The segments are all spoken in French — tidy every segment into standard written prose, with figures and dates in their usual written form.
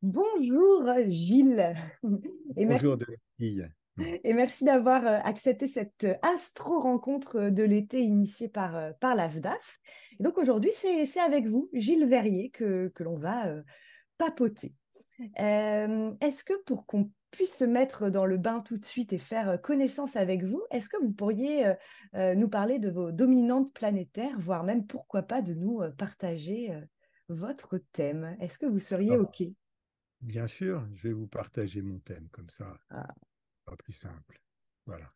Bonjour Gilles et merci, Bonjour de la fille. et merci d'avoir accepté cette astro-rencontre de l'été initiée par l'AFDAF. Et donc aujourd'hui, c'est avec vous, Gilles Verrier, que l'on va papoter. Est-ce que pour qu'on puisse se mettre dans le bain tout de suite et faire connaissance avec vous, est-ce que vous pourriez nous parler de vos dominantes planétaires, voire même pourquoi pas de nous partager votre thème? Est-ce que vous seriez Alors, OK? bien sûr, je vais vous partager mon thème, comme ça, Ah, pas plus simple. Voilà.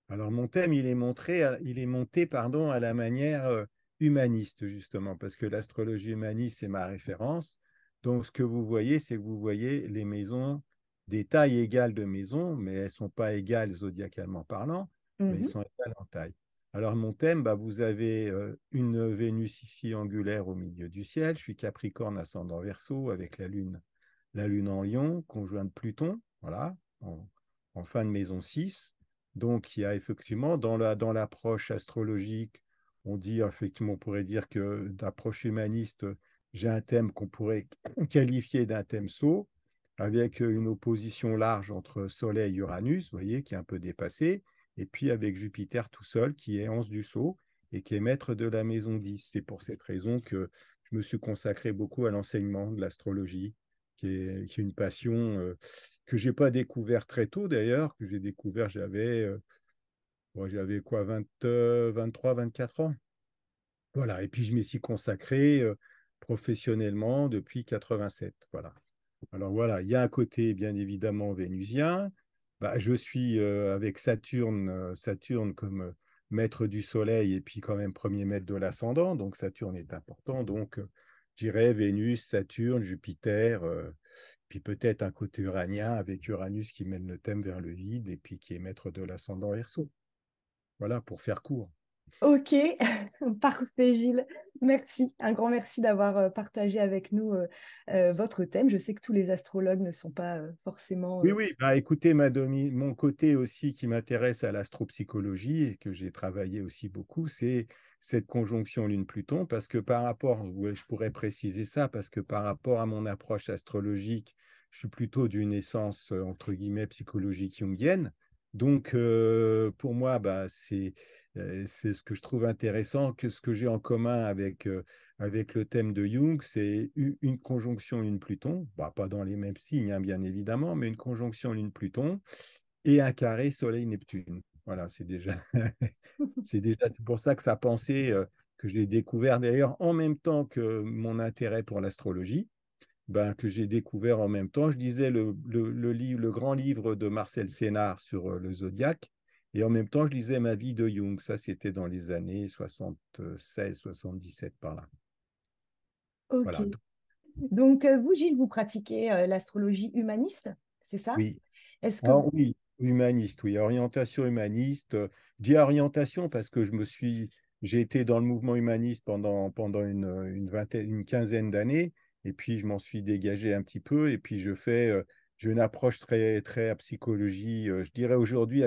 Alors, mon thème, il est monté, pardon, à la manière humaniste, justement, parce que l'astrologie humaniste, c'est ma référence. Donc, ce que vous voyez, c'est que vous voyez les maisons, des tailles égales de maisons, mais elles ne sont pas égales zodiacalement parlant, mais elles mhm, sont égales en taille. Alors, mon thème, bah, vous avez une Vénus ici angulaire au milieu du ciel. Je suis Capricorne, ascendant Verseau, avec la Lune en Lion, conjointe Pluton, voilà, en fin de maison 6. Donc, il y a effectivement, dans l'approche astrologique, on dit, effectivement, on pourrait dire que d'approche humaniste, j'ai un thème qu'on pourrait qualifier d'un thème Sceau, avec une opposition large entre Soleil et Uranus, vous voyez, qui est un peu dépassée, et puis avec Jupiter tout seul, qui est Anse du Sceau, et qui est maître de la maison 10. C'est pour cette raison que je me suis consacré beaucoup à l'enseignement de l'astrologie, qui est une passion que je n'ai pas découvert très tôt d'ailleurs, que j'ai découvert, j'avais quoi, 20, 23, 24 ans. Voilà, et puis je m'y suis consacré professionnellement depuis 87. Voilà. Alors voilà, il y a un côté bien évidemment vénusien. Bah, je suis avec Saturne comme maître du Soleil et puis quand même premier maître de l'ascendant, donc Saturne est important. Donc je dirais Vénus, Saturne, Jupiter, puis peut-être un côté uranien avec Uranus qui mène le thème vers le vide et puis qui est maître de l'ascendant Verseau. Voilà, pour faire court. ok, parfait Gilles. Merci, un grand merci d'avoir partagé avec nous votre thème. Je sais que tous les astrologues ne sont pas forcément... Oui, oui, bah, écoutez, mon côté aussi qui m'intéresse à l'astropsychologie et que j'ai travaillé aussi beaucoup, c'est cette conjonction Lune-Pluton, parce que par rapport, ouais, je pourrais préciser ça, parce que par rapport à mon approche astrologique, je suis plutôt d'une essence, entre guillemets, psychologique jungienne. Donc, pour moi, bah, c'est ce que je trouve intéressant, que ce que j'ai en commun avec le thème de Jung, c'est une conjonction Lune-Pluton, bah, pas dans les mêmes signes, hein, bien évidemment, mais une conjonction Lune-Pluton et un carré Soleil-Neptune. Voilà, c'est déjà pour ça que ça pensait que j'ai découvert d'ailleurs en même temps que mon intérêt pour l'astrologie, ben, que j'ai découvert en même temps. Je lisais le grand livre de Marcel Sénard sur le zodiaque. Et en même temps, je lisais Ma vie de Jung. Ça, c'était dans les années 76, 77 par là. Ok. Voilà. Donc vous, Gilles, vous pratiquez l'astrologie humaniste, c'est ça? Oui. Est-ce que... Alors oui, humaniste, oui, orientation humaniste. Je dis orientation parce que j'ai été dans le mouvement humaniste pendant une vingtaine, une quinzaine d'années, et puis je m'en suis dégagé un petit peu, et puis j'ai une approche très, très à psychologie, je dirais aujourd'hui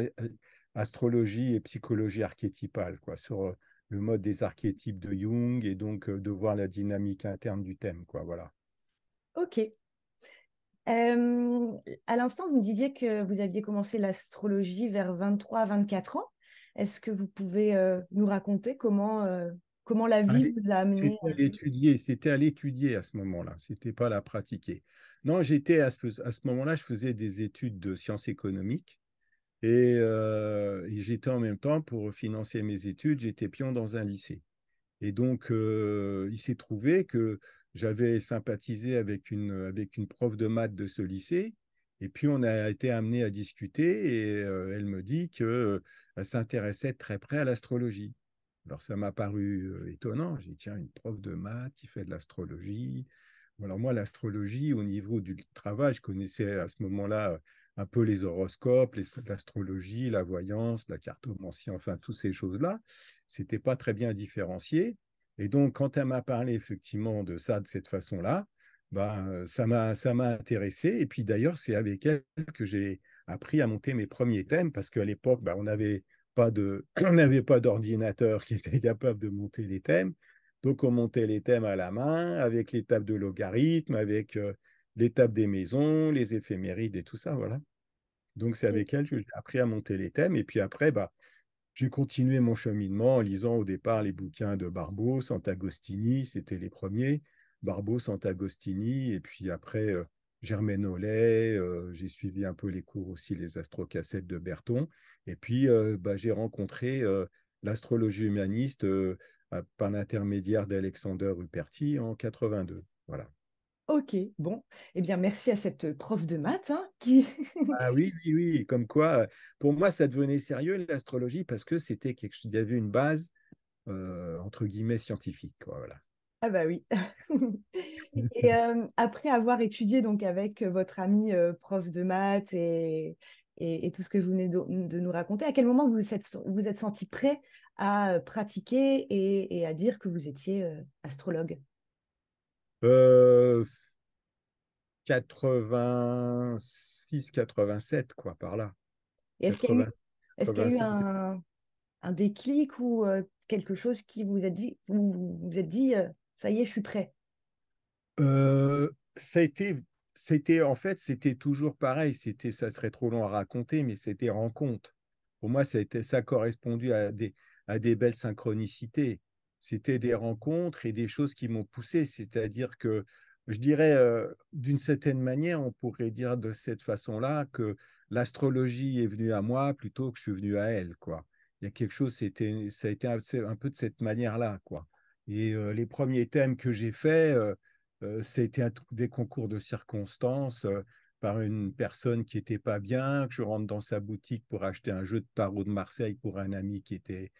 astrologie et psychologie archétypale, quoi, sur le mode des archétypes de Jung, et donc de voir la dynamique interne du thème, quoi, voilà. Ok. Euh, à l'instant, vous me disiez que vous aviez commencé l'astrologie vers 23-24 ans. Est-ce que vous pouvez nous raconter comment la vie Allez, vous a amené? c'était à l'étudier à ce moment-là, c'était pas à la pratiquer. Non, j'étais à ce moment-là, je faisais des études de sciences économiques et j'étais en même temps pour financer mes études, j'étais pion dans un lycée. Et donc, il s'est trouvé que j'avais sympathisé avec une prof de maths de ce lycée. Et puis, on a été amené à discuter et elle me dit qu'elle s'intéressait de très près à l'astrologie. Alors, ça m'a paru étonnant. J'ai dit, tiens, une prof de maths qui fait de l'astrologie. Bon, alors, moi, l'astrologie, au niveau du travail, je connaissais à ce moment-là un peu les horoscopes, l'astrologie, la voyance, la cartomancie, enfin, toutes ces choses-là. C'était pas très bien différencié. Et donc, quand elle m'a parlé effectivement de ça de cette façon-là, bah, ça m'a intéressé. Et puis d'ailleurs, c'est avec elle que j'ai appris à monter mes premiers thèmes parce qu'à l'époque, bah, on n'avait pas d'ordinateur qui était capable de monter les thèmes. Donc, on montait les thèmes à la main avec les tables de logarithme, avec l'étape des maisons, les éphémérides et tout ça, voilà. Donc, c'est avec elle que j'ai appris à monter les thèmes. Et puis après, bah, j'ai continué mon cheminement en lisant au départ les bouquins de Barbeau, Sant'Agostini, c'était les premiers. Barbeau, Sant'Agostini, et puis après, Germaine Hollet, j'ai suivi un peu les cours aussi, les astrocassettes de Berton. Et puis, bah, j'ai rencontré l'astrologie humaniste par l'intermédiaire d'Alexander Ruperti en 82. Voilà. Ok, bon. Eh bien, merci à cette prof de maths hein, qui... Ah oui, oui, oui, comme quoi, pour moi, ça devenait sérieux l'astrologie parce que c'était quelque chose, il y avait une base entre guillemets scientifique, quoi, voilà. Ah bah oui. Et après avoir étudié donc avec votre ami prof de maths et tout ce que vous venez de nous raconter, à quel moment vous êtes senti prêt à pratiquer et à dire que vous étiez astrologue? Euh, 86, 87, quoi, par là. Et 80, est-ce qu'il y a eu 85. un déclic ou quelque chose qui vous a dit, vous êtes dit, ça y est, je suis prêt. Ça a été, en fait, c'était toujours pareil. Ça serait trop long à raconter, mais c'était rencontre. Pour moi, ça a correspondu à des belles synchronicités. C'était des rencontres et des choses qui m'ont poussé. C'est-à-dire que, je dirais, d'une certaine manière, on pourrait dire de cette façon-là que l'astrologie est venue à moi plutôt que je suis venu à elle, quoi. Il y a quelque chose, ça a été un peu de cette manière-là, quoi. Et les premiers thèmes que j'ai faits, c'était des concours de circonstances par une personne qui n'était pas bien, que je rentre dans sa boutique pour acheter un jeu de tarot de Marseille pour un ami qui était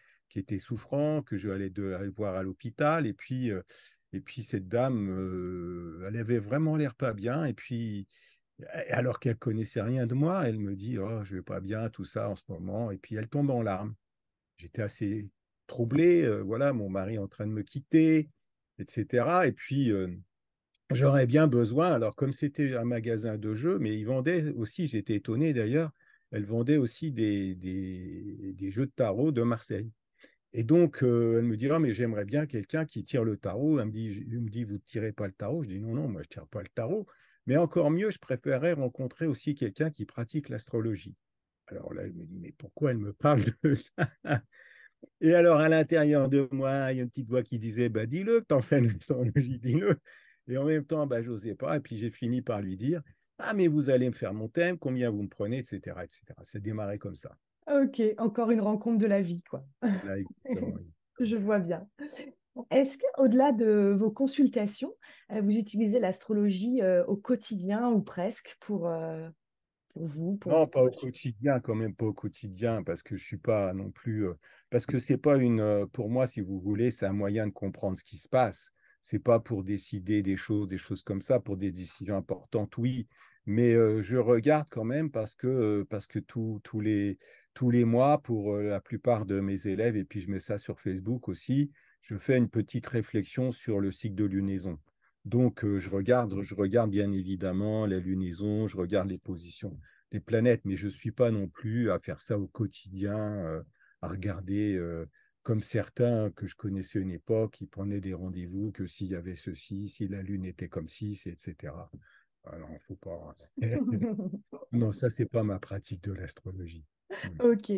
souffrant, que je vais aller voir à l'hôpital. Et puis cette dame, elle avait vraiment l'air pas bien. Et puis, alors qu'elle connaissait rien de moi, elle me dit, oh, je vais pas bien, tout ça en ce moment. Et puis elle tombe en larmes. J'étais assez troublé. Voilà, mon mari est en train de me quitter, etc. Et puis, j'aurais bien besoin, alors comme c'était un magasin de jeux, mais ils vendaient aussi, j'étais étonné d'ailleurs, elle vendait aussi des jeux de tarot de Marseille. Et donc, elle me dit, ah, mais j'aimerais bien quelqu'un qui tire le tarot. Elle me dit, vous ne tirez pas le tarot? Je dis, non, non, moi, je ne tire pas le tarot. Mais encore mieux, je préférerais rencontrer aussi quelqu'un qui pratique l'astrologie. Alors là, elle me dit, mais pourquoi elle me parle de ça? Et alors, à l'intérieur de moi, il y a une petite voix qui disait, bah, dis-le que t'en fais une astrologie, dis-le. Et en même temps, bah, j'osais pas. Et puis, j'ai fini par lui dire, ah, mais vous allez me faire mon thème, combien vous me prenez, etc., etc. Ça démarrait comme ça. Ok, encore une rencontre de la vie, quoi. Là, exactement. Je vois bien. Est-ce que, au-delà de vos consultations, vous utilisez l'astrologie au quotidien ou presque pour vous, pour vos Non, pas au proches? quotidien, quand même pas au quotidien, parce que je suis pas non plus. Parce que c'est pas pour moi, si vous voulez, c'est un moyen de comprendre ce qui se passe. C'est pas pour décider des choses comme ça, pour des décisions importantes, oui. Mais je regarde quand même parce que tous les mois, pour la plupart de mes élèves, et puis je mets ça sur Facebook aussi, je fais une petite réflexion sur le cycle de lunaison. Donc, je regarde bien évidemment la lunaison, je regarde les positions des planètes, mais je ne suis pas non plus à faire ça au quotidien, à regarder comme certains que je connaissais à une époque, qui prenaient des rendez-vous que s'il y avait ceci, si la Lune était comme ci, etc. Alors, faut pas. Non, ça, c'est pas ma pratique de l'astrologie. Hmm. Ok.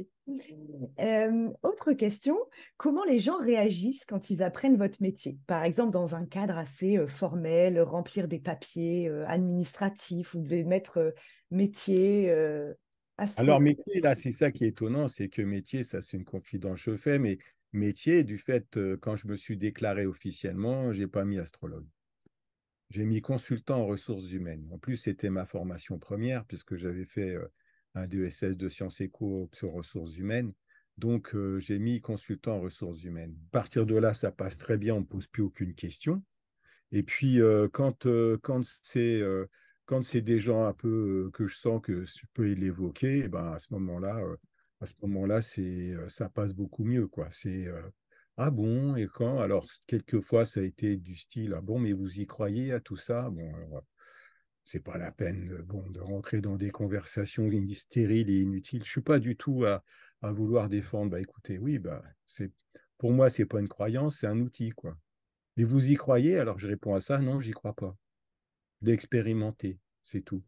Autre question, comment les gens réagissent quand ils apprennent votre métier? Par exemple, dans un cadre assez formel, remplir des papiers administratifs, vous devez mettre métier, Alors, astrologue. métier, là, c'est ça qui est étonnant, c'est que métier, ça, c'est une confidence que je fais, mais métier, du fait, quand je me suis déclaré officiellement, j'ai pas mis astrologue. J'ai mis consultant en ressources humaines. En plus, c'était ma formation première, puisque j'avais fait un DESS de sciences éco sur ressources humaines. Donc, j'ai mis consultant en ressources humaines. À partir de là, ça passe très bien, on ne pose plus aucune question. Et puis, quand c'est des gens un peu que je sens que je peux l'évoquer, eh ben, à ce moment-là, ça passe beaucoup mieux, quoi. C'est ah bon, et quand? Alors, quelquefois, ça a été du style, ah bon, mais vous y croyez à tout ça? Bon, alors, c'est pas la peine bon, de rentrer dans des conversations stériles et inutiles. Je suis pas du tout à vouloir défendre. Bah écoutez, oui, bah pour moi, c'est pas une croyance, c'est un outil, quoi. Et vous y croyez? Alors je réponds à ça, non, j'y crois pas. Je l'ai expérimenté, c'est tout.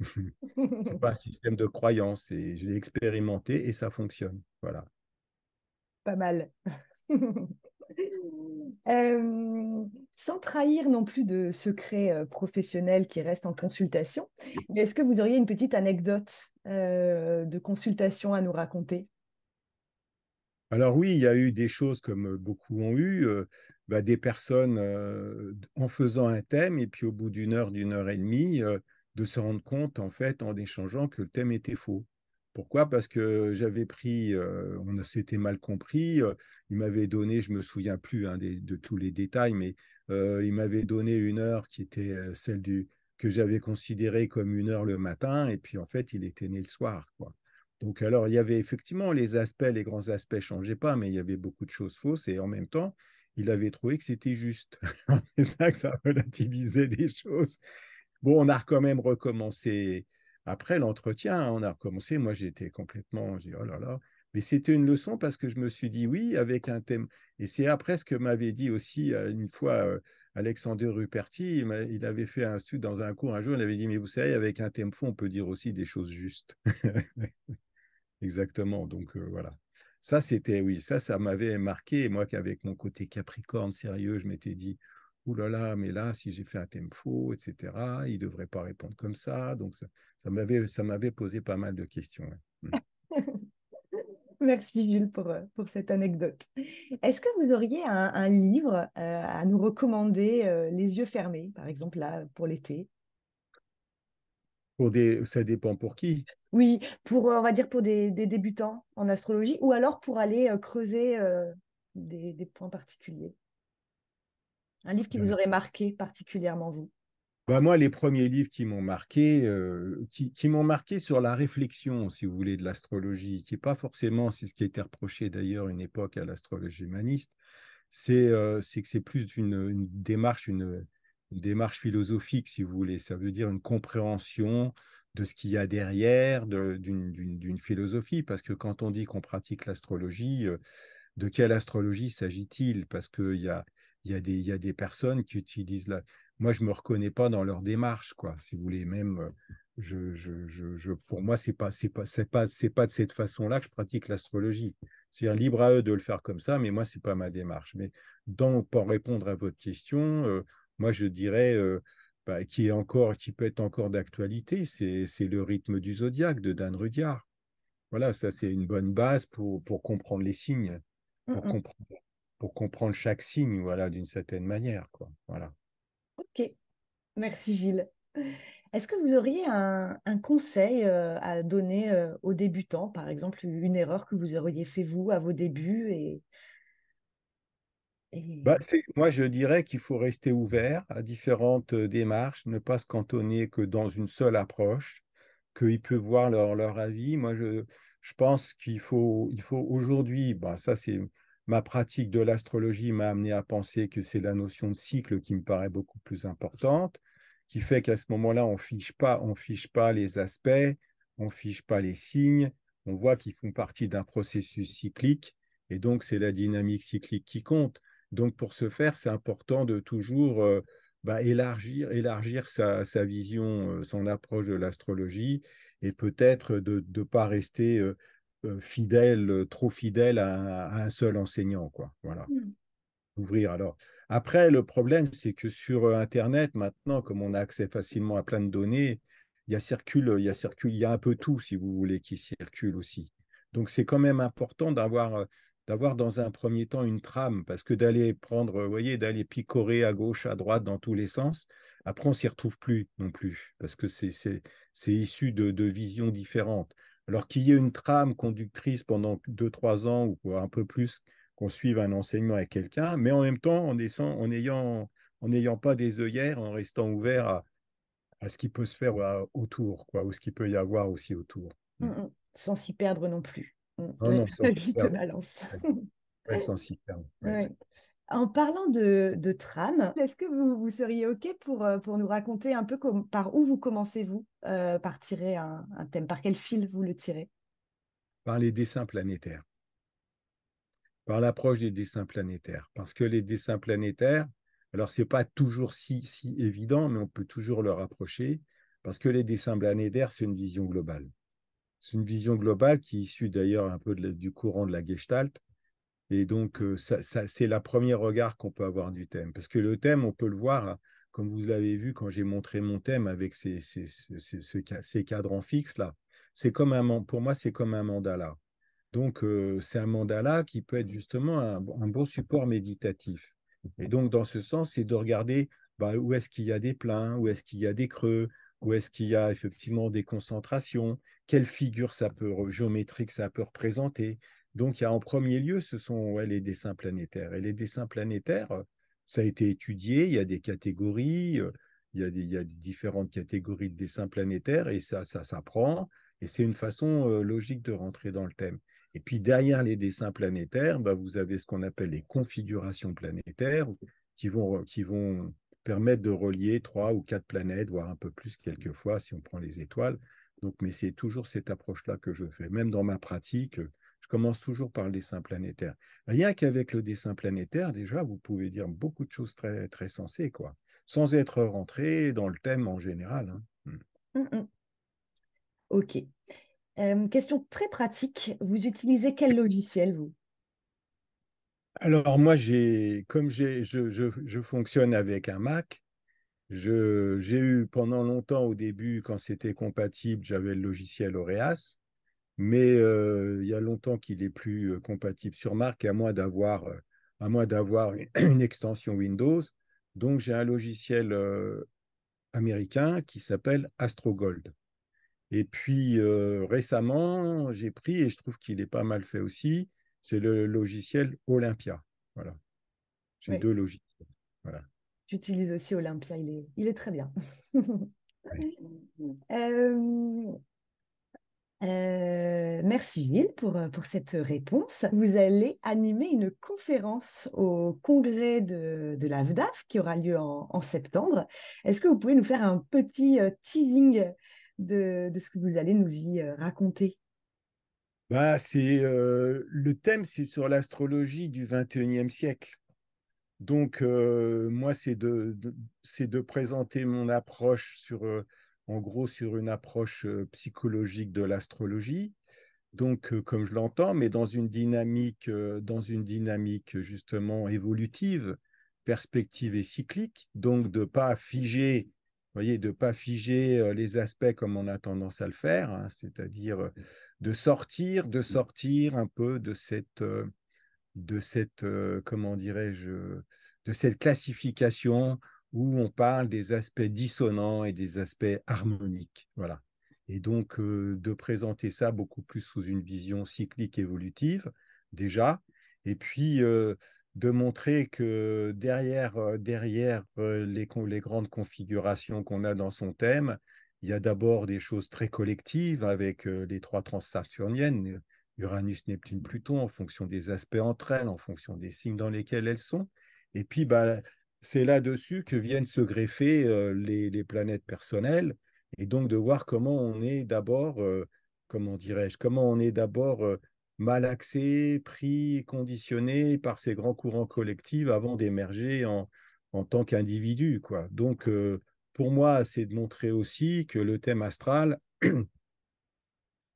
C'est pas un système de croyance, je l'ai expérimenté et ça fonctionne. Voilà. Pas mal. Sans trahir non plus de secrets professionnels qui restent en consultation, mais est-ce que vous auriez une petite anecdote de consultation à nous raconter? Alors oui, il y a eu des choses comme beaucoup ont eu, des personnes en faisant un thème et puis au bout d'une heure et demie, de se rendre compte en fait en échangeant que le thème était faux. Pourquoi? Parce que j'avais pris, on s'était mal compris, il m'avait donné, je me souviens plus hein, de tous les détails, mais il m'avait donné une heure qui était celle que j'avais considérée comme une heure le matin et puis en fait il était né le soir, quoi. Donc, alors, il y avait effectivement les aspects, les grands aspects ne changeaient pas, mais il y avait beaucoup de choses fausses et en même temps, il avait trouvé que c'était juste. C'est ça que ça relativisait les choses. Bon, on a quand même recommencé après l'entretien, hein, on a recommencé. Moi, j'étais complètement, j'ai dit, oh là là. Mais c'était une leçon parce que je me suis dit oui avec un thème. Et c'est après ce que m'avait dit aussi une fois Alexander Ruperti. Il avait fait dans un cours un jour, il avait dit, mais vous savez, avec un thème fond, on peut dire aussi des choses justes. Exactement. Donc voilà. Ça, c'était, oui, ça m'avait marqué. Et moi, qu'avec mon côté Capricorne sérieux, je m'étais dit, ouh là là, mais là, si j'ai fait un thème faux, etc., il ne devrait pas répondre comme ça. Donc ça m'avait posé pas mal de questions. Ouais. Merci Jules pour cette anecdote. Est-ce que vous auriez un livre à nous recommander, les yeux fermés, par exemple là pour l'été? Ça dépend pour qui. Oui, pour, on va dire pour des débutants en astrologie, ou alors pour aller creuser des points particuliers. Un livre qui vous Ben, aurait marqué particulièrement, vous. moi, les premiers livres qui m'ont marqué, qui m'ont marqué sur la réflexion, si vous voulez, de l'astrologie, qui n'est pas forcément, c'est ce qui a été reproché d'ailleurs une époque à l'astrologie humaniste, c'est que c'est plus une démarche philosophique, si vous voulez. Ça veut dire une compréhension de ce qu'il y a derrière d'une philosophie. Parce que quand on dit qu'on pratique l'astrologie, de quelle astrologie s'agit-il? Parce qu'il y a des personnes qui utilisent la... Moi, je ne me reconnais pas dans leur démarche, quoi. Si vous voulez, même, pour moi, c'est pas de cette façon-là que je pratique l'astrologie. C'est libre à eux de le faire comme ça, mais moi, c'est pas ma démarche. Mais pour répondre à votre question, moi, je dirais qui peut être encore d'actualité, c'est le rythme du zodiaque de Dan Rudyard. Voilà, ça, c'est une bonne base pour comprendre les signes, Mm, pour mm. comprendre, pour comprendre chaque signe, voilà, d'une certaine manière, quoi. Voilà. Ok, merci Gilles. Est-ce que vous auriez un conseil à donner aux débutants, par exemple une erreur que vous auriez fait vous à vos débuts et... Moi, je dirais qu'il faut rester ouvert à différentes démarches, ne pas se cantonner que dans une seule approche, qu'ils peuvent voir leur avis. Moi, je pense qu'il faut aujourd'hui, ça c'est ma pratique de l'astrologie m'a amené à penser que c'est la notion de cycle qui me paraît beaucoup plus importante, qui fait qu'à ce moment-là, on fiche pas les aspects, on fiche pas les signes, on voit qu'ils font partie d'un processus cyclique, et donc c'est la dynamique cyclique qui compte. Donc, pour ce faire, c'est important de toujours élargir sa vision, son approche de l'astrologie, et peut-être de ne pas rester trop fidèle à un seul enseignant, quoi. Voilà, Hmm. ouvrir. Alors, après, le problème, c'est que sur Internet, maintenant, comme on a accès facilement à plein de données, il y a un peu tout, si vous voulez, qui circule aussi. Donc, c'est quand même important d'avoir dans un premier temps une trame, parce que d'aller prendre, vous voyez, d'aller picorer à gauche, à droite, dans tous les sens, après, on s'y retrouve plus non plus, parce que c'est issu de visions différentes. Alors qu'il y ait une trame conductrice pendant 2, 3 ans ou un peu plus, qu'on suive un enseignement avec quelqu'un, mais en même temps en n'ayant pas des œillères, en restant ouvert à ce qui peut se faire autour, quoi, ou ce qu'il peut y avoir aussi autour. Mm, mm. Sans s'y perdre non plus. Non, La, non, sans la s'y juste perdre. balance. Ouais, ouais, sans s'y perdre. Ouais, Ouais. ouais. En parlant de trame, est-ce que vous seriez OK pour nous raconter un peu par où vous commencez-vous par tirer un thème, par quel fil vous le tirez? Par les dessins planétaires, par l'approche des dessins planétaires. Parce que les dessins planétaires, Alors, ce n'est pas toujours si évident, mais on peut toujours le rapprocher, parce que les dessins planétaires, c'est une vision globale. C'est une vision globale qui est issue d'ailleurs un peu du courant de la Gestalt. Et donc, c'est la premier regard qu'on peut avoir du thème. Parce que le thème, on peut le voir, hein, comme vous l'avez vu quand j'ai montré mon thème avec ces cadrans fixes là. Pour moi, c'est comme un mandala. Donc, c'est un mandala qui peut être justement un bon support méditatif. Et donc, dans ce sens, c'est de regarder bah, où est-ce qu'il y a des pleins, où est-ce qu'il y a des creux, où est-ce qu'il y a effectivement des concentrations, quelle figure géométrique ça peut représenter. Donc, il y a en premier lieu, ce sont les dessins planétaires. Et les dessins planétaires, ça a été étudié, il y a des catégories, il y a des différentes catégories de dessins planétaires, et ça s'apprend, et c'est une façon logique de rentrer dans le thème. Et puis derrière les dessins planétaires, bah, vous avez ce qu'on appelle les configurations planétaires qui vont permettre de relier 3 ou 4 planètes, voire un peu plus quelquefois si on prend les étoiles. Donc, mais c'est toujours cette approche-là que je fais. Même dans ma pratique, je commence toujours par le dessin planétaire. Rien qu'avec le dessin planétaire, déjà, vous pouvez dire beaucoup de choses très, très sensées, quoi, sans être rentré dans le thème en général. Hein. Mm, mm. Ok. Question très pratique. Vous utilisez quel logiciel, vous? Alors moi, je fonctionne avec un Mac. J'ai eu pendant longtemps au début, quand c'était compatible, j'avais le logiciel Aureas, mais il y a longtemps qu'il est plus compatible sur Mac, à moins d'avoir une extension Windows. Donc j'ai un logiciel américain qui s'appelle AstroGold. Et puis récemment, j'ai pris, et je trouve qu'il est pas mal fait aussi, c'est le logiciel Olympia. Voilà. J'ai Oui, 2 logiciels. Voilà. j'utilise aussi Olympia, il est très bien. Ouais. Euh, merci Gilles pour cette réponse. Vous allez animer une conférence au congrès de la VDAF qui aura lieu en septembre. Est-ce que vous pouvez nous faire un petit teasing de ce que vous allez nous y raconter? Bah, le thème, c'est sur l'astrologie du 21e siècle. Donc, moi, c'est de présenter mon approche en gros, sur une approche psychologique de l'astrologie. Donc, comme je l'entends, mais dans une dynamique justement évolutive, perspective et cyclique. Donc, de pas figer, voyez, de pas figer les aspects comme on a tendance à le faire, hein, c'est-à-dire de sortir un peu comment dirais-je, de cette classification où on parle des aspects dissonants et des aspects harmoniques. Voilà. Et donc, de présenter ça beaucoup plus sous une vision cyclique évolutive, déjà, et puis de montrer que derrière les grandes configurations qu'on a dans son thème, il y a d'abord des choses très collectives avec les 3 transsaturniennes, Uranus, Neptune, Pluton, en fonction des aspects entre elles, en fonction des signes dans lesquels elles sont. Et puis, bah, c'est là-dessus que viennent se greffer les planètes personnelles, et donc de voir comment on est d'abord, comment dirais-je, comment on est d'abord malaxé, pris, conditionné par ces grands courants collectifs avant d'émerger en tant qu'individu, quoi. Donc, pour moi, c'est de montrer aussi que le thème astral,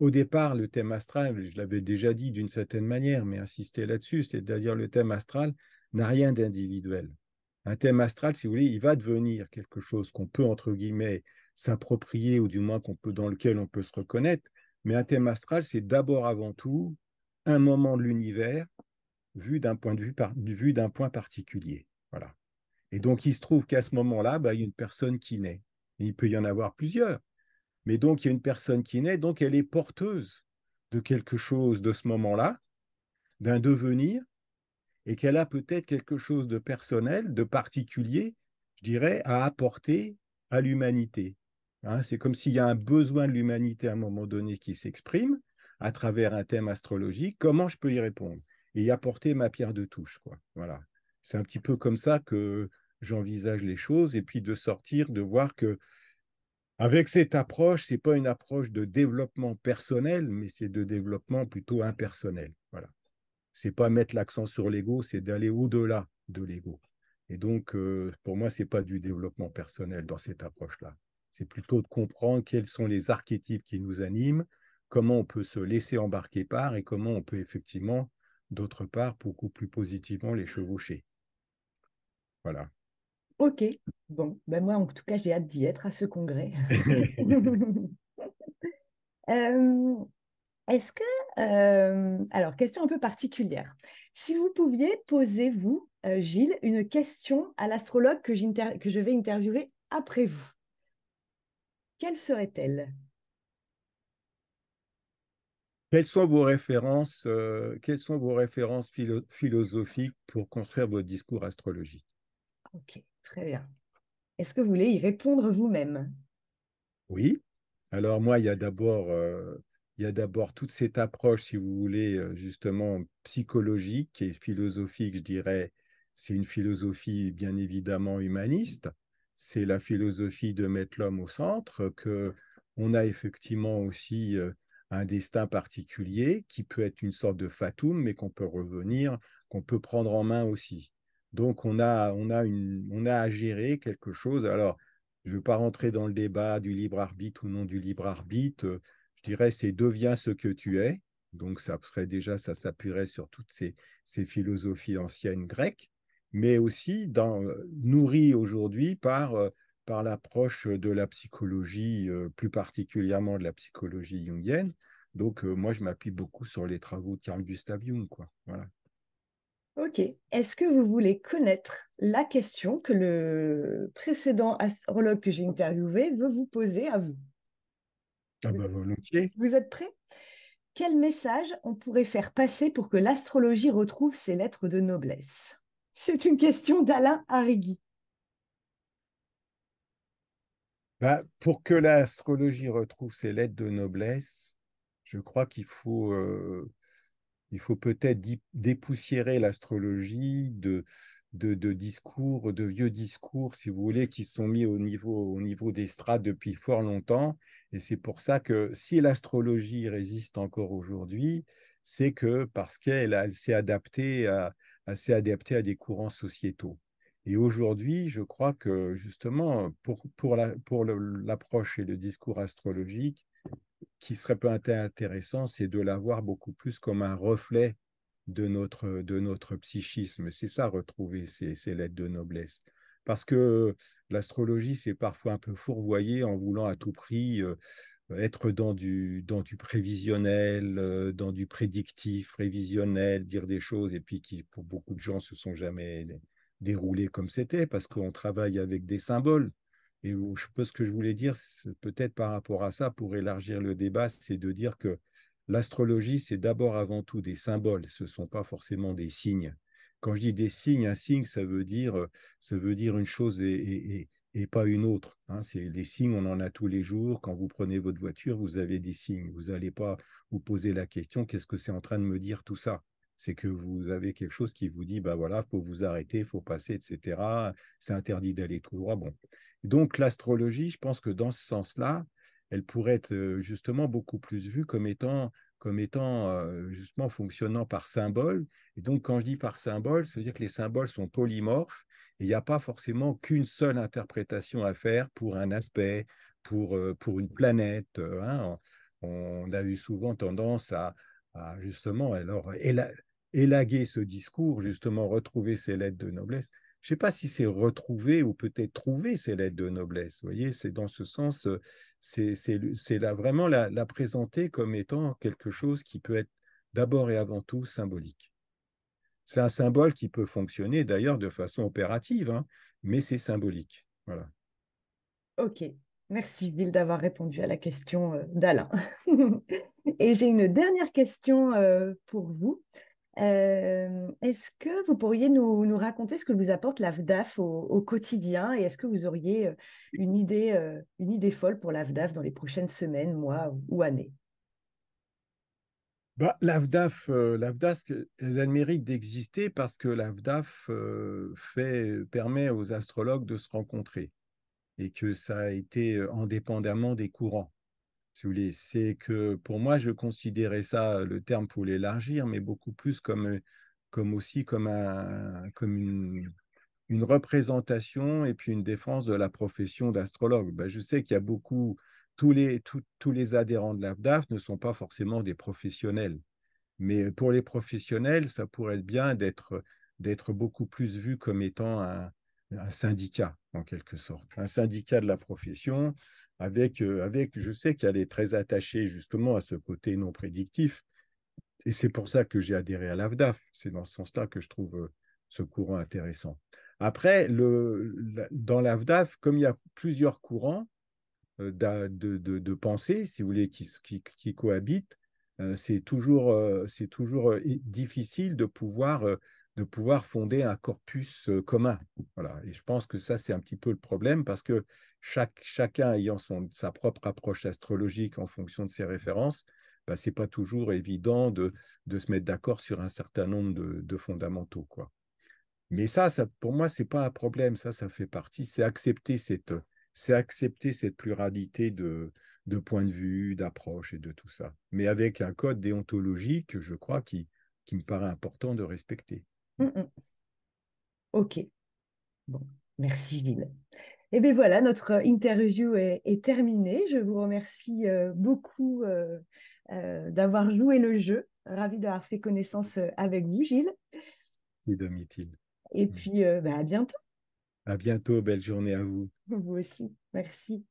au départ, le thème astral, je l'avais déjà dit d'une certaine manière, mais insister là-dessus, c'est-à-dire le thème astral n'a rien d'individuel. Un thème astral, si vous voulez, il va devenir quelque chose qu'on peut, entre guillemets, s'approprier, ou du moins dans lequel on peut se reconnaître. Mais un thème astral, c'est d'abord avant tout un moment de l'univers vu d'un point particulier. Voilà. Et donc, il se trouve qu'à ce moment-là, bah, il y a une personne qui naît. Et il peut y en avoir plusieurs. Mais donc, il y a une personne qui naît, donc elle est porteuse de quelque chose de ce moment-là, d'un devenir, et qu'elle a peut-être quelque chose de personnel, de particulier, je dirais, à apporter à l'humanité. Hein, c'est comme s'il y a un besoin de l'humanité à un moment donné qui s'exprime à travers un thème astrologique. Comment je peux y répondre et y apporter ma pierre de touche, quoi. Voilà. C'est un petit peu comme ça que j'envisage les choses, et puis de sortir, de voir que avec cette approche, ce n'est pas une approche de développement personnel, mais c'est de développement plutôt impersonnel. Voilà. C'est pas mettre l'accent sur l'ego, c'est d'aller au-delà de l'ego. Et donc, pour moi, ce n'est pas du développement personnel dans cette approche-là. C'est plutôt de comprendre quels sont les archétypes qui nous animent, comment on peut se laisser embarquer par et comment on peut effectivement, d'autre part, beaucoup plus positivement les chevaucher. Voilà. Ok, bon, ben moi en tout cas j'ai hâte d'y être à ce congrès. Euh, Est-ce que, alors question un peu particulière, si vous pouviez poser, vous, Gilles, une question à l'astrologue que je vais interviewer après vous, quelle serait-elle? Quelles sont vos références philosophiques pour construire votre discours astrologique? Ok, très bien. Est-ce que vous voulez y répondre vous-même? Oui. Alors moi, il y a d'abord toute cette approche, si vous voulez, justement psychologique et philosophique, je dirais. C'est une philosophie bien évidemment humaniste. C'est la philosophie de mettre l'homme au centre, que on a effectivement aussi un destin particulier qui peut être une sorte de fatum, mais qu'on peut revenir, qu'on peut prendre en main aussi. Donc on a à gérer quelque chose. Alors je ne veux pas rentrer dans le débat du libre arbitre ou non du libre arbitre. Je dirais c'est deviens ce que tu es. Donc ça serait déjà, ça s'appuierait sur toutes ces philosophies anciennes grecques, mais aussi nourries aujourd'hui par l'approche de la psychologie, plus particulièrement de la psychologie jungienne. Donc moi, je m'appuie beaucoup sur les travaux de Carl Gustav Jung, quoi. Voilà. Ok. Est-ce que vous voulez connaître la question que le précédent astrologue que j'ai interviewé veut vous poser à vous? Ah Vous bah êtes, volontiers. vous êtes prêts? Quel message on pourrait faire passer pour que l'astrologie retrouve ses lettres de noblesse? C'est une question d'Alain Arrigui. Bah, pour que l'astrologie retrouve ses lettres de noblesse, je crois il faut peut-être dépoussiérer l'astrologie de discours, de vieux discours, si vous voulez, qui sont mis au niveau des strates depuis fort longtemps. Et c'est pour ça que si l'astrologie résiste encore aujourd'hui, c'est que parce elle s'est adaptée à des courants sociétaux. Et aujourd'hui, je crois que justement, pour l'approche et le discours astrologique, qui serait peut être intéressant, c'est de la voir beaucoup plus comme un reflet de notre psychisme. C'est ça, retrouver ces lettres de noblesse. Parce que l'astrologie, c'est parfois un peu fourvoyé en voulant à tout prix être dans du prévisionnel, dans du prédictif, prévisionnel, dire des choses, et puis qui, pour beaucoup de gens, se sont jamais déroulées comme c'était, parce qu'on travaille avec des symboles. Et je pense que je voulais dire, peut-être par rapport à ça, pour élargir le débat, c'est de dire que l'astrologie, c'est d'abord avant tout des symboles, ce ne sont pas forcément des signes. Quand je dis des signes, un signe, ça veut dire une chose et pas une autre. Hein. C'est les signes, on en a tous les jours. Quand vous prenez votre voiture, vous avez des signes. Vous n'allez pas vous poser la question, qu'est-ce que c'est en train de me dire tout ça? C'est que vous avez quelque chose qui vous dit, bah voilà, il faut vous arrêter, il faut passer, etc. C'est interdit d'aller tout droit. Bon. Donc l'astrologie, je pense que dans ce sens-là, elle pourrait être justement beaucoup plus vue comme étant justement fonctionnant par symbole. Et donc, quand je dis par symbole, ça veut dire que les symboles sont polymorphes et il n'y a pas forcément qu'une seule interprétation à faire pour un aspect, pour une planète. Hein. On a eu souvent tendance à justement alors, élaguer ce discours, justement retrouver ces lettres de noblesse. Je ne sais pas si c'est retrouver ou peut-être trouver ces lettres de noblesse. Vous voyez, c'est dans ce sens, c'est là vraiment la présenter comme étant quelque chose qui peut être d'abord et avant tout symbolique. C'est un symbole qui peut fonctionner d'ailleurs de façon opérative, hein, mais c'est symbolique. Voilà. Ok, merci Gilles d'avoir répondu à la question d'Alain. Et j'ai une dernière question pour vous. Est-ce que vous pourriez nous raconter ce que vous apporte la VDAF au quotidien et est-ce que vous auriez une idée folle pour la VDAF dans les prochaines semaines, mois ou années? Bah, l'AFDAF, elle a le mérite d'exister parce que l'AFDAF permet aux astrologues de se rencontrer et que ça a été indépendamment des courants. Si vous voulez, c'est que pour moi, je considérais ça, le terme, faut l'élargir, mais beaucoup plus comme aussi comme une représentation et puis une défense de la profession d'astrologue. Ben, je sais qu'il y a beaucoup, tous les adhérents de l'AFDAF ne sont pas forcément des professionnels. Mais pour les professionnels, ça pourrait être bien d'être beaucoup plus vu comme étant un syndicat, en quelque sorte. Un syndicat de la profession, je sais qu'elle est très attachée justement à ce côté non prédictif. Et c'est pour ça que j'ai adhéré à l'AFDAF. C'est dans ce sens-là que je trouve ce courant intéressant. Après, dans l'AFDAF, comme il y a plusieurs courants, de pensée, si vous voulez, qui cohabitent, c'est toujours difficile de pouvoir fonder un corpus commun. Voilà. Et je pense que ça, c'est un petit peu le problème parce que chacun ayant sa propre approche astrologique en fonction de ses références, bah, ce n'est pas toujours évident de se mettre d'accord sur un certain nombre de fondamentaux, quoi. Mais ça, pour moi, c'est pas un problème. Ça fait partie. C'est accepter cette pluralité de points de vue, d'approches et de tout ça. Mais avec un code déontologique, je crois, qui me paraît important de respecter. Mm, mm. Ok, bon, merci Gilles. Et bien voilà, notre interview est terminée. Je vous remercie beaucoup d'avoir joué le jeu. Ravi d'avoir fait connaissance avec vous, Gilles. Et de Mithilde. Et puis, à bientôt, À bientôt, belle journée à vous. vous aussi. Merci.